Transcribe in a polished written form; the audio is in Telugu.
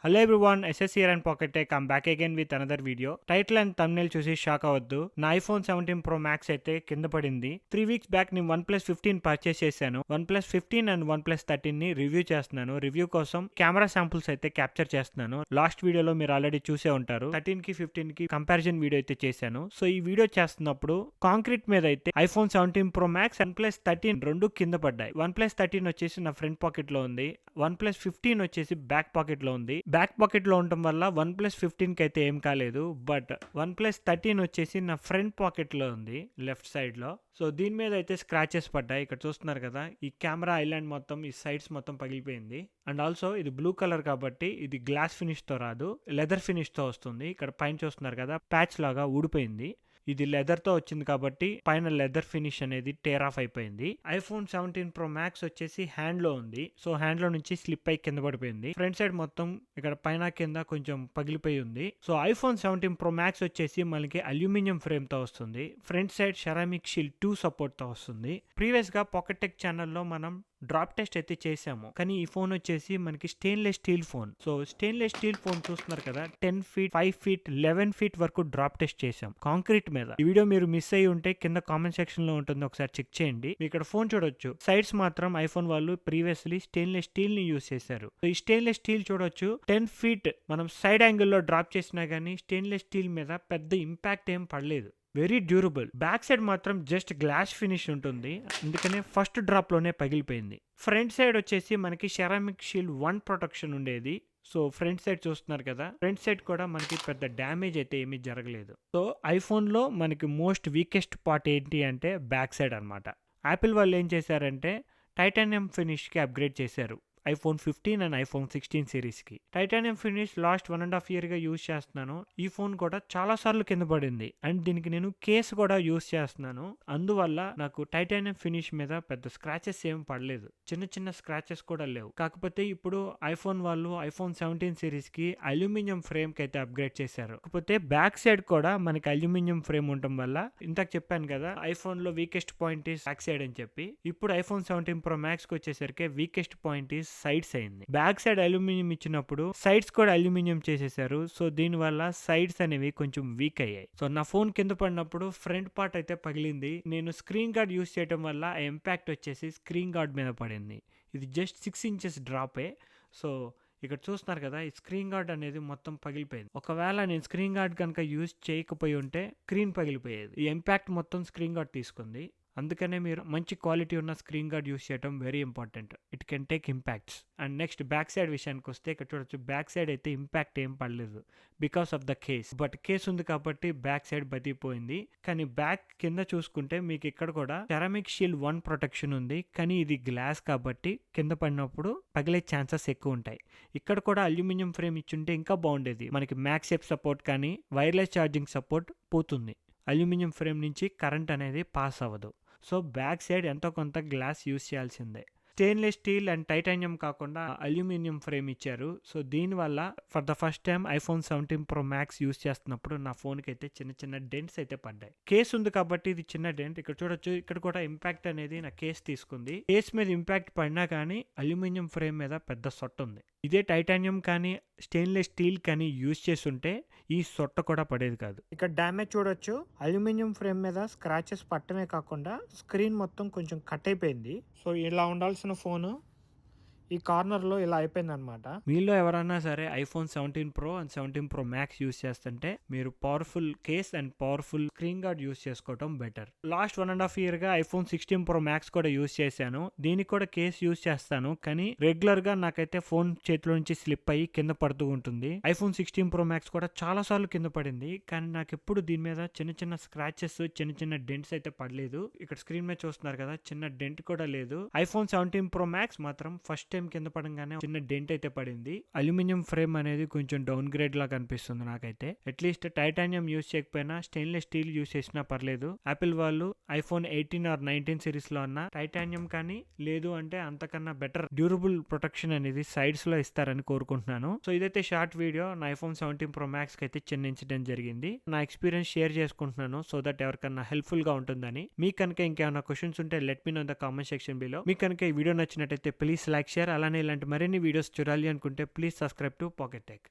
Hello everyone, SS here and pocket tech. I'm back again with another video. Title and thumbnail చూసి షాక్ అవ్వద్దు. నా ఐఫోన్ 17 Pro Max అయితే కింద పడింది. 3 వీక్స్ బ్యాక్ నేను OnePlus 15 పర్చేస్ చేశాను. OnePlus 15 అండ్ OnePlus 13 ని రివ్యూ చేస్తున్నాను. రివ్యూ కోసం కెమెరా శాంపుల్స్ అయితే క్యాప్చర్ చేస్తున్నాను. లాస్ట్ వీడియోలో మీరు ఆల్రెడీ చూసే ఉంటారు. 13 కి 15 కి కంపారిజన్ వీడియో అయితే చేశాను. సో ఈ వీడియో చేస్తున్నప్పుడు కాంక్రీట్ మీద అయితే ఐఫోన్ 17 Pro Max, OnePlus 13 రెండు కింద పడ్డాయి. OnePlus 13 వచ్చేసి నా ఫ్రంట్ పాకెట్ లో ఉంది. OnePlus 15 వచ్చేసి బ్యాక్ పాకెట్ లో ఉంది. బ్యాక్ పాకెట్ లో ఉండటం వల్ల OnePlus 15 కి అయితే ఏం కాలేదు. బట్ OnePlus 13 వచ్చేసి నా ఫ్రంట్ పాకెట్ లో ఉంది, లెఫ్ట్ సైడ్ లో. సో దీని మీద అయితే స్క్రాచెస్ పడ్డాయి. ఇక్కడ చూస్తున్నారు కదా, ఈ కెమెరా ఐలాండ్ మొత్తం, ఈ సైడ్స్ మొత్తం పగిలిపోయింది. అండ్ ఆల్సో ఇది బ్లూ కలర్ కాబట్టి ఇది గ్లాస్ ఫినిష్ తో రాదు, లెదర్ ఫినిష్ తో వస్తుంది. ఇక్కడ పైన చూస్తున్నారు కదా, ప్యాచ్ లాగా ఊడిపోయింది. ఇది లెదర్ తో వచ్చింది కాబట్టి పైన లెదర్ ఫినిష్ అనేది టేర్ ఆఫ్ అయిపోయింది. ఐఫోన్ 17 Pro Max వచ్చేసి హ్యాండ్ లో ఉంది. సో హ్యాండ్ లో నుంచి స్లిప్ అయి కింద పడిపోయింది. ఫ్రంట్ సైడ్ మొత్తం ఇక్కడ పైన కింద కొంచెం పగిలిపోయి ఉంది. సో ఐఫోన్ 17 Pro Max వచ్చేసి మనకి అల్యూమినియం ఫ్రేమ్ తో వస్తుంది. Front side ceramic shield 2 support తో వస్తుంది. ప్రీవియస్ గా పాకెట్ టెక్ ఛానల్లో మనం డ్రాప్ టెస్ట్ అయితే చేసాము, కానీ ఈ ఫోన్ వచ్చేసి మనకి stainless steel phone. So stainless steel phone చూస్తున్నారు కదా, 10 feet, 5 feet, 11 feet వరకు డ్రాప్ టెస్ట్ చేసాం కాంక్రీట్ మీద. ఈ వీడియో మీరు మిస్ అయ్యి ఉంటే కింద కామెంట్ సెక్షన్ లో ఉంటుంది, ఒకసారి చెక్ చేయండి. ఇక్కడ ఫోన్ చూడొచ్చు, సైడ్స్ మాత్రం ఐఫోన్ వాళ్ళు ప్రీవియస్లీ స్టెయిన్లెస్ స్టీల్ ని యూస్ చేశారు. సో ఈ స్టెయిన్లెస్ స్టీల్ చూడొచ్చు, 10 feet మనం సైడ్ యాంగిల్ లో డ్రాప్ చేసినా గానీ స్టెయిన్లెస్ స్టీల్ మీద పెద్ద ఇంపాక్ట్ ఏం పడలేదు. Very durable. బ్యాక్ సైడ్ మాత్రం జస్ట్ గ్లాస్ ఫినిష్ ఉంటుంది, అందుకనే ఫస్ట్ డ్రాప్ లోనే పగిలిపోయింది. ఫ్రంట్ సైడ్ వచ్చేసి మనకి సెరామిక్ షీల్డ్ 1 ప్రొటెక్షన్ ఉండేది. సో ఫ్రంట్ సైడ్ చూస్తున్నారు కదా, ఫ్రంట్ సైడ్ కూడా మనకి పెద్ద డ్యామేజ్ అయితే ఏమీ జరగలేదు. సో ఐఫోన్ లో మనకి మోస్ట్ వీకెస్ట్ పార్ట్ ఏంటి అంటే బ్యాక్ సైడ్ అనమాట. యాపిల్ వాళ్ళు ఏం చేశారంటే టైటానియం ఫినిష్ కి అప్గ్రేడ్ చేశారు ఐఫోన్ 15 అండ్ ఐఫోన్ 16 సిరీస్ కి. టైటానియం ఫినిష్ లాస్ట్ 1.5 year గా యూజ్ చేస్తున్నాను. ఈ ఫోన్ కూడా చాలా సార్లు కింద పడింది, అండ్ దీనికి నేను కేసు కూడా యూజ్ చేస్తున్నాను. అందువల్ల నాకు టైటానియం ఫినిష్ మీద పెద్ద స్క్రాచెస్ ఏం పడలేదు, చిన్న చిన్న స్క్రాచెస్ కూడా లేవు. కాకపోతే ఇప్పుడు ఐఫోన్ వాళ్ళు ఐఫోన్ 17 సిరీస్ కి అల్యూమినియం ఫ్రేమ్ కి అయితే అప్గ్రేడ్ చేశారు. కాకపోతే బ్యాక్ సైడ్ కూడా మనకి అల్యూమినియం ఫ్రేమ్ ఉండటం వల్ల, ఇంతకు చెప్పాను కదా ఐఫోన్ లో weakest point is back side అని చెప్పి, ఇప్పుడు ఐఫోన్ 17 Pro Max కి వచ్చేసరికి వీకెస్ట్ పాయింట్ ఈస్ సైడ్స్ అయింది. బ్యాక్ సైడ్ అల్యూమినియం ఇచ్చినప్పుడు సైడ్స్ కూడా అల్యూమినియం చేసేసారు. సో దీని వల్ల సైడ్స్ అనేవి కొంచెం వీక్ అయ్యాయి. సో నా ఫోన్ కింద పడినప్పుడు ఫ్రంట్ పార్ట్ అయితే పగిలింది. నేను స్క్రీన్ గార్డ్ యూస్ చేయడం వల్ల ఆ ఇంపాక్ట్ వచ్చేసి స్క్రీన్ గార్డ్ మీద పడింది. ఇది జస్ట్ 6 inches డ్రాపే. సో ఇక్కడ చూస్తున్నారు కదా, ఈ స్క్రీన్ గార్డ్ అనేది మొత్తం పగిలిపోయింది. ఒకవేళ నేను స్క్రీన్ గార్డ్ కనుక యూజ్ చేయకపోయి ఉంటే స్క్రీన్ పగిలిపోయేది. ఈ ఇంపాక్ట్ మొత్తం స్క్రీన్ గార్డ్ తీసుకుంది. అందుకనే మీరు మంచి క్వాలిటీ ఉన్న స్క్రీన్ గార్డ్ యూస్ చేయడం very important. It can take impacts. And next back side విషయానికి వస్తే, ఇక్కడ చూడొచ్చు బ్యాక్ సైడ్ అయితే ఇంపాక్ట్ ఏం పడలేదు because of the case. But case ఉంది కాబట్టి బ్యాక్ సైడ్ బతికిపోయింది. కానీ బ్యాక్ కింద చూసుకుంటే మీకు ఇక్కడ కూడా సెరామిక్ షీల్డ్ 1 ప్రొటెక్షన్ ఉంది, కానీ ఇది గ్లాస్ కాబట్టి కింద పడినప్పుడు పగిలే ఛాన్సెస్ ఎక్కువ ఉంటాయి. ఇక్కడ కూడా అల్యూమినియం ఫ్రేమ్ ఇచ్చుంటే ఇంకా బాగుండేది. మనకి మ్యాక్సేఫ్ సపోర్ట్ కానీ వైర్లెస్ ఛార్జింగ్ సపోర్ట్ పోతుంది. అల్యూమినియం ఫ్రేమ్ నుంచి కరెంట్ అనేది పాస్ అవ్వదు. సో బ్యాక్ సైడ్ ఎంతో కొంత గ్లాస్ యూస్ చేయాల్సిందే. స్టెయిన్లెస్ స్టీల్ అండ్ టైటానియం కాకుండా అల్యూమినియం ఫ్రేమ్ ఇచ్చారు. సో దీనివల్ల for the first time iPhone 17 Pro Max use చేస్తున్నప్పుడు నా ఫోన్కి అయితే చిన్న చిన్న డెంట్స్ అయితే పడ్డాయి. కేస్ ఉంది కాబట్టి ఇది చిన్న డెంట్. ఇక్కడ చూడొచ్చు, ఇక్కడ కూడా ఇంపాక్ట్ అనేది నా కేస్ తీసుకుంది. కేస్ మీద ఇంపాక్ట్ పడినా కానీ అల్యూమినియం ఫ్రేమ్ మీద పెద్ద సొట్ట ఉంది. ఇదే టైటానియం కానీ స్టెయిన్లెస్ స్టీల్ కానీ యూజ్ చేస్తుంటే ఈ సొట్ట కూడా పడేది కాదు. ఇక్కడ డ్యామేజ్ చూడొచ్చు, అల్యూమినియం ఫ్రేమ్ మీద స్క్రాచెస్ పట్టమే కాకుండా స్క్రీన్ మొత్తం కొంచెం కట్ అయిపోయింది. సో ఇలా ఉండాల్సిన ఫోను ఈ కార్నర్లో ఇలా అయిపోయింది అనమాట. మీలో ఎవరైనా సరే iPhone 17 Pro and 17 Pro Max use చేస్తుంటే మీరు powerful case and powerful screen guard use చేసుకోవడం బెటర్. లాస్ట్ 1.5 year గా ఐఫోన్ 16 Pro Max కూడా యూస్ చేశాను. దీనికి కూడా కేస్ యూస్ చేస్తాను, కానీ రెగ్యులర్ గా నాకైతే ఫోన్ చేతిలో నుంచి స్లిప్ అయ్యి కింద పడుతూ ఉంటుంది. ఐఫోన్ 16 Pro Max కూడా చాలా సార్లు కింద పడింది, కానీ నాకు ఎప్పుడు దీని మీద చిన్న చిన్న స్క్రాచెస్, చిన్న చిన్న డెంట్స్ అయితే పడలేదు. ఇక్కడ స్క్రీన్ మీద చూస్తున్నారు కదా, చిన్న డెంట్ కూడా లేదు. ఐఫోన్ 17 Pro Max మాత్రం ఫస్ట్ కింద పడంగానే చిన్న డెంట్ అయితే పడింది. అల్యూమినియం ఫ్రేమ్ అనేది కొంచెం డౌన్ గ్రేడ్ లా కనిపిస్తుంది నాకైతే. అట్లీస్ట్ టైటానియం యూస్ చేయకపోయినా స్టెయిన్లెస్ స్టీల్ యూస్ చేసినా పర్లేదు. యాపిల్ వాళ్ళు ఐఫోన్ 18 ఆర్ 19 సిరీస్ లో అన్న టైటానియం కానీ లేదు అంటే అంతకన్నా బెటర్ డ్యూరబుల్ ప్రొటెక్షన్ అనేది సైడ్స్ లో ఇస్తారని కోరుకుంటున్నాను. సో ఇదైతే షార్ట్ వీడియో. నా ఐఫోన్ 17 Pro Max కి అయితే చిన్న ఇన్సిడెంట్ జరిగింది. నా ఎక్స్పీరియన్స్ షేర్ చేసుకుంటున్నాను సో దట్ ఎవరికన్నా హెల్ప్ఫుల్ గా ఉంటుందని. మీకు కనుక ఇంకేమైనా క్వశ్చన్స్ ఉంటే let me know in the comment section below. మీకు కనుక ఈ వీడియో నచ్చినట్టయితే ప్లీజ్ లైక్, షేర్ అలానే ఇలాంటి మరిన్ని వీడియోస్ చూడాలి అనుకుంటే please subscribe to pocket tech.